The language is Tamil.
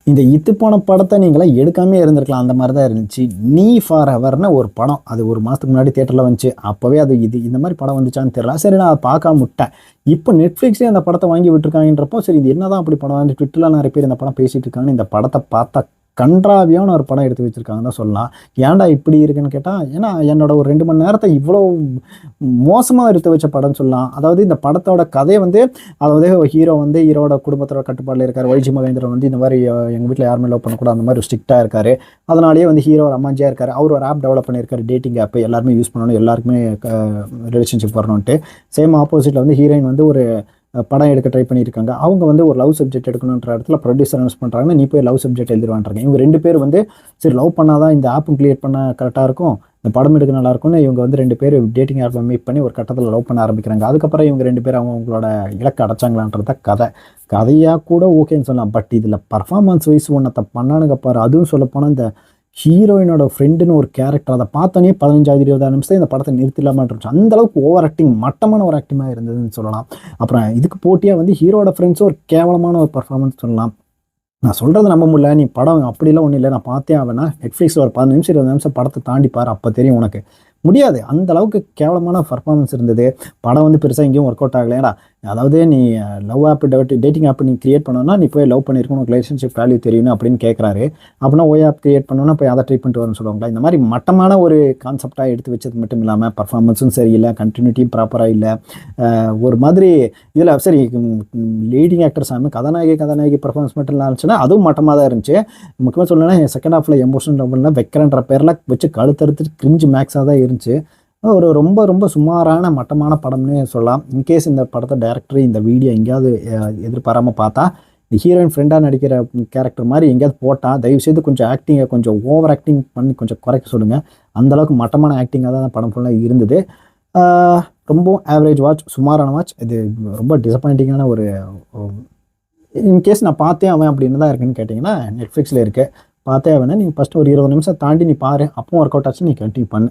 இந்த இத்து போன படத்தை நீங்களாம் எடுக்காமே இருந்திருக்கலாம். அந்த மாதிரி தான் இருந்துச்சு. நீ ஃபார் எவர்னு ஒரு படம், அது ஒரு மாதத்துக்கு முன்னாடி தியேட்டரில் வந்துச்சு. அப்போவே அது இந்த மாதிரி படம் வந்துச்சான்னு தெரியல. சரி, நான் அதை பார்க்காம விட்டேன். இப்போ நெட்ஃப்ளிக்ஸே அந்த படத்தை வாங்கி விட்டுருக்காங்கன்றப்போ சரி, இது என்னதான் அப்படி படம் வந்து ட்விட்டரில் நிறைய பேர் இந்த படம் பேசிகிட்டு இருக்காங்க. இந்த படத்தை பார்த்தா கன்றாவியான ஒரு படம் எடுத்து வச்சுருக்காங்கன்னு தான் சொல்லலாம். ஏன்டா இப்படி இருக்குன்னு கேட்டால், ஏன்னா என்னோட ஒரு 2 மணி நேரத்தை இவ்வளோ மோசமாக எடுத்து வச்ச படம்னு சொல்லலாம். அதாவது இந்த படத்தோட கதையை வந்து, அதாவது ஹீரோ வந்து ஹீரோட குடும்பத்தோட கட்டுப்பாடில் இருக்கார். வைஜி மகேந்திரன் வந்து இந்த மாதிரி எங்கள் வீட்டில் யாருமே லவ் பண்ணக்கூடாது அந்த மாதிரி ஸ்ட்ரிக்டாக இருக்கார். அதனாலேயே வந்து ஹீரோ ஒரு அம்மாஞ்சியாக இருக்கார். அவர் ஒரு ஆப் டெவலப் பண்ணியிருக்காரு, டேட்டிங் ஆப், எல்லாருமே யூஸ் பண்ணணும், எல்லாருக்குமே ரிலேஷன்ஷிப் வரணுன்ட்டு. சேம் ஆப்போசிட்டில் வந்து ஹீரோயின் வந்து ஒரு படம் எடுக்க ட்ரை பண்ணியிருக்காங்க. அவங்க வந்து ஒரு லவ் சப்ஜெக்ட் எடுக்கணுன்ற இடத்துல ப்ரொடியூசர் அனௌன்ஸ் பண்ணுறாங்கன்னா, நீ போய் லவ் சப்ஜெக்ட் எழுதிடுவான்றாங்க. இவங்க 2 பேர் வந்து சரி லவ் பண்ணாதான் இந்த ஆப்பும் கிரியேட் பண்ண கரெக்டாக இருக்கும், இந்த படம் எடுக்க நல்லாயிருக்கும்னு இவங்க வந்து 2 பேர் டேட்டிங் ஆப்பை மீட் பண்ணி ஒரு கட்டத்தில் லவ் பண்ண ஆரம்பிக்கிறாங்க. அதுக்கப்புறம் இவங்க 2 பேர் அவங்களோட இலக்கை அடைச்சாங்களான்றத கதையாக கூட ஓகேன்னு சொல்லலாம். பட் இதில் பர்ஃபார்மன்ஸ் வைஸ் ஒன்றத்தை பண்ணானுங்க பாரு. அதுவும் சொல்லப்போனால் இந்த ஹீரோயினோட ஃப்ரெண்டுன்னு ஒரு கேரக்டர், அதை பார்த்தோன்னே 15-20 நிமிஷம் இந்த படத்தை நிறுத்திடலாமான் இருந்துச்சு. அந்தளவுக்கு ஓவர் ஆக்டிங், மட்டமான ஒரு ஆக்டிங்காக இருந்ததுன்னு சொல்லலாம். அப்புறம் இதுக்கு போட்டியாக வந்து ஹீரோட ஃப்ரெண்ட்ஸும் ஒரு கேவலமான ஒரு பர்ஃபார்மன்ஸ் சொல்லலாம். நான் சொல்கிறது நம்ப முடியல, நீ படம் அப்படிலாம் ஒன்றும் இல்லை, நான் பார்த்தே ஆவேன்னா நெட்ஃப்ளிக்ஸில் ஒரு 15 நிமிஷம் 20 நிமிஷம் படத்தை தாண்டி பாரு, அப்போ தெரியும் உனக்கு. முடியாது, அந்த அளவுக்கு கேவலமான பர்ஃபார்மன்ஸ் இருந்தது. படம் வந்து பெருசாக எங்கேயும் ஒர்க் அவுட் ஆகலையாடா. அதாவது நீ லவ் ஆப் டேட்டிங் ஆப் நீ கிரியேட் பண்ணணும்னா நீ போய் லவ் பண்ணியிருக்கணும், உனக்கு ரிலேஷன்ஷிப் வேல்யூ தெரியும் அப்படின்னு கேட்குறாரு. அப்படின்னா ஓ ஆப் கிரியேட் பண்ணணும்னா போய் அதை ட்ரை பண்ணிட்டு வரணும்னு சொல்லுவாங்களா. இந்த மாதிரி மட்டமான ஒரு கான்செப்டாக எடுத்து வச்சது மட்டும் இல்லாமல் பர்ஃபார்மன்ஸும் சரியில்லை, கண்டினியூட்டியும் ப்ராப்பராக இல்லை. ஒரு மாதிரி இதில் சரி லீடிங் ஆக்டர்ஸ் கதாநாயகி பர்ஃபார்மன்ஸ் மட்டும் இல்லை இருந்துச்சுன்னா அதுவும் மட்டமாக தான் இருந்துச்சு. முக்கியமாக சொல்லணும்னா செகண்ட் ஹாஃபில் எமோஷனல் லெவலில் வைக்கிறன்ற பேரில் வச்சு கழுத்தறுத்து கிரிஞ்சு மேக்ஸாக தான் இருந்துச்சு. ஒரு ரொம்ப ரொம்ப சுமாரான மட்டமான படம்னே சொல்லலாம். இன்கேஸ் இந்த படத்தை டைரக்டர் இந்த வீடியோ எங்கேயாவது எதிர்பாராமல் பார்த்தா, இந்த ஹீரோயின் ஃப்ரெண்டாக நடிக்கிற கேரக்டர் மாதிரி எங்கேயாவது போட்டால் தயவுசெய்து கொஞ்சம் ஆக்டிங்கை கொஞ்சம் ஓவர் ஆக்டிங் பண்ணி கொஞ்சம் குறைக்க சொல்லுங்கள். அந்தளவுக்கு மட்டமான ஆக்டிங்காக தான் படம் ஃபுல்லாக இருந்தது. ரொம்ப ஆவரேஜ் வாட்ச், சுமாரான வாட்ச். இது ரொம்ப டிசப்பாயிண்டிங்கான ஒரு இன்கேஸ் நான் பார்த்தே அவன் அப்படின்னு தான் இருக்குன்னு கேட்டிங்கன்னா நெட்ஃப்ளிக்ஸில் இருக்குது. பார்த்தே அவனை நீங்கள் ஃபஸ்ட்டு ஒரு 20 நிமிஷம் தாண்டி நீ பாரு, அப்பவும் ஒர்க் அவுட் ஆச்சு நீ கண்டினியூ பண்ணு.